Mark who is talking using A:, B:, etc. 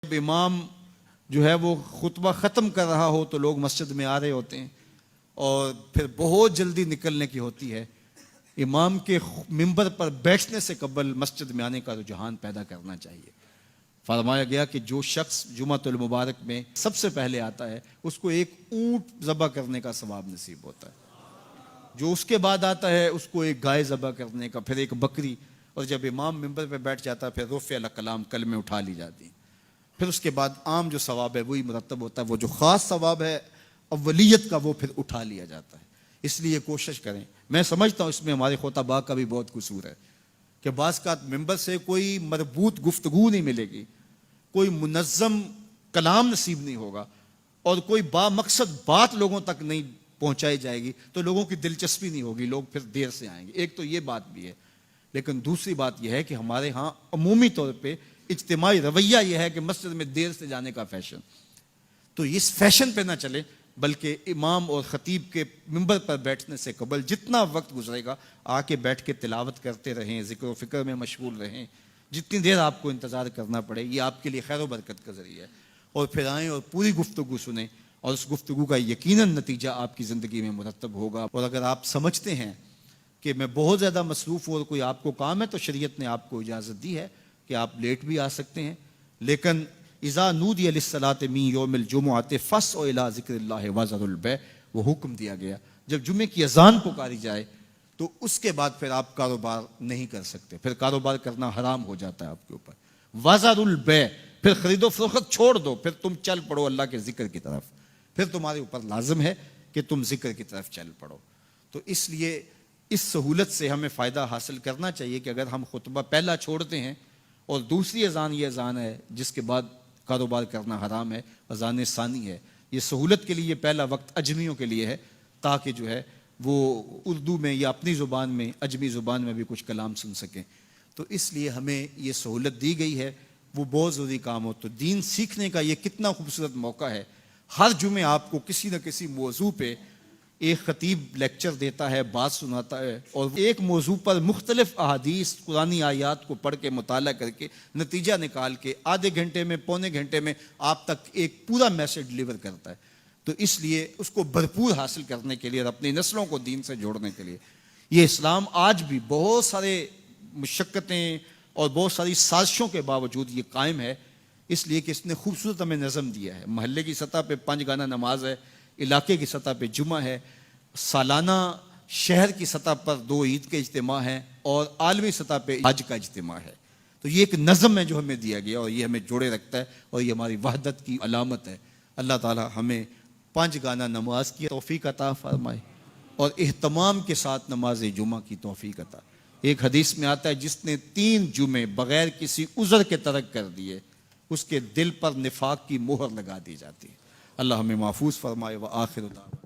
A: جب امام جو ہے وہ خطبہ ختم کر رہا ہو تو لوگ مسجد میں آ رہے ہوتے ہیں اور پھر بہت جلدی نکلنے کی ہوتی ہے. امام کے منبر پر بیٹھنے سے قبل مسجد میں آنے کا رجحان پیدا کرنا چاہیے. فرمایا گیا کہ جو شخص جمعۃ المبارک میں سب سے پہلے آتا ہے اس کو ایک اونٹ ذبح کرنے کا ثواب نصیب ہوتا ہے. جو اس کے بعد آتا ہے اس کو ایک گائے ذبح کرنے کا، پھر ایک بکری، اور جب امام منبر پہ بیٹھ جاتا ہے پھر رفع الکلام کلمے اٹھا لی جاتی ہیں. پھر اس کے بعد عام جو ثواب ہے وہی مرتب ہوتا ہے. وہ جو خاص ثواب ہے اولیت کا وہ پھر اٹھا لیا جاتا ہے. اس لیے کوشش کریں. میں سمجھتا ہوں اس میں ہمارے خطباء کا بھی بہت قصور ہے کہ بعض کا ممبر سے کوئی مربوط گفتگو نہیں ملے گی، کوئی منظم کلام نصیب نہیں ہوگا اور کوئی با مقصد بات لوگوں تک نہیں پہنچائی جائے گی تو لوگوں کی دلچسپی نہیں ہوگی، لوگ پھر دیر سے آئیں گے. ایک تو یہ بات بھی ہے، لیکن دوسری بات یہ ہے کہ ہمارے ہاں عمومی طور پہ اجتماعی رویہ یہ ہے کہ مسجد میں دیر سے جانے کا فیشن. تو اس فیشن پہ نہ چلے، بلکہ امام اور خطیب کے منبر پر بیٹھنے سے قبل جتنا وقت گزرے گا آ کے بیٹھ کے تلاوت کرتے رہیں، ذکر و فکر میں مشغول رہیں. جتنی دیر آپ کو انتظار کرنا پڑے یہ آپ کے لیے خیر و برکت کا ذریعہ ہے. اور پھر آئیں اور پوری گفتگو سنیں اور اس گفتگو کا یقیناً نتیجہ آپ کی زندگی میں مرتب ہوگا. اور اگر آپ سمجھتے ہیں کہ میں بہت زیادہ مصروف ہوں اور کوئی آپ کو کام ہے تو شریعت نے آپ کو اجازت دی ہے کہ آپ لیٹ بھی آ سکتے ہیں. لیکن اذا نودی للصلاۃ من یوم الجمعۃ فاسعوا الی ذکر اللہ وذروا البیع، وہ حکم دیا گیا جب جمعے کی اذان پکاری جائے تو اس کے بعد پھر آپ کاروبار نہیں کر سکتے، پھر کاروبار کرنا حرام ہو جاتا ہے آپ کے اوپر. وذروا البیع، پھر خرید و فروخت چھوڑ دو، پھر تم چل پڑو اللہ کے ذکر کی طرف. پھر تمہارے اوپر لازم ہے کہ تم ذکر کی طرف چل پڑو. تو اس لیے اس سہولت سے ہمیں فائدہ حاصل کرنا چاہیے کہ اگر ہم خطبہ پہلا چھوڑتے ہیں اور دوسری اذان یہ اذان ہے جس کے بعد کاروبار کرنا حرام ہے، اذان ثانی ہے، یہ سہولت کے لیے پہلا وقت اجمیوں کے لیے ہے تاکہ جو ہے وہ اردو میں یا اپنی زبان میں اجمی زبان میں بھی کچھ کلام سن سکیں. تو اس لیے ہمیں یہ سہولت دی گئی ہے، وہ بہت ضروری کام ہو. تو دین سیکھنے کا یہ کتنا خوبصورت موقع ہے. ہر جمعے آپ کو کسی نہ کسی موضوع پہ ایک خطیب لیکچر دیتا ہے، بات سناتا ہے، اور ایک موضوع پر مختلف احادیث قرآنی آیات کو پڑھ کے مطالعہ کر کے نتیجہ نکال کے آدھے گھنٹے میں پونے گھنٹے میں آپ تک ایک پورا میسج ڈلیور کرتا ہے. تو اس لیے اس کو بھرپور حاصل کرنے کے لیے اور اپنی نسلوں کو دین سے جوڑنے کے لیے یہ اسلام آج بھی بہت سارے مشقتیں اور بہت ساری سازشوں کے باوجود یہ قائم ہے، اس لیے کہ اس نے خوبصورت ہمیں نظم دیا ہے. محلے کی سطح پہ 5 گانا نماز ہے، علاقے کی سطح پہ جمعہ ہے، سالانہ شہر کی سطح پر 2 عید کے اجتماع ہیں اور عالمی سطح پہ حج کا اجتماع ہے. تو یہ ایک نظم ہے جو ہمیں دیا گیا اور یہ ہمیں جوڑے رکھتا ہے اور یہ ہماری وحدت کی علامت ہے. اللہ تعالی ہمیں 5 گانا نماز کی توفیق عطا فرمائے اور اہتمام کے ساتھ نماز جمعہ کی توفیق عطا. ایک حدیث میں آتا ہے جس نے 3 جمعے بغیر کسی عذر کے ترک کر دیے اس کے دل پر نفاق کی مہر لگا دی جاتی ہے. اللہ ہمیں محفوظ فرمائے. وآخر دعوانا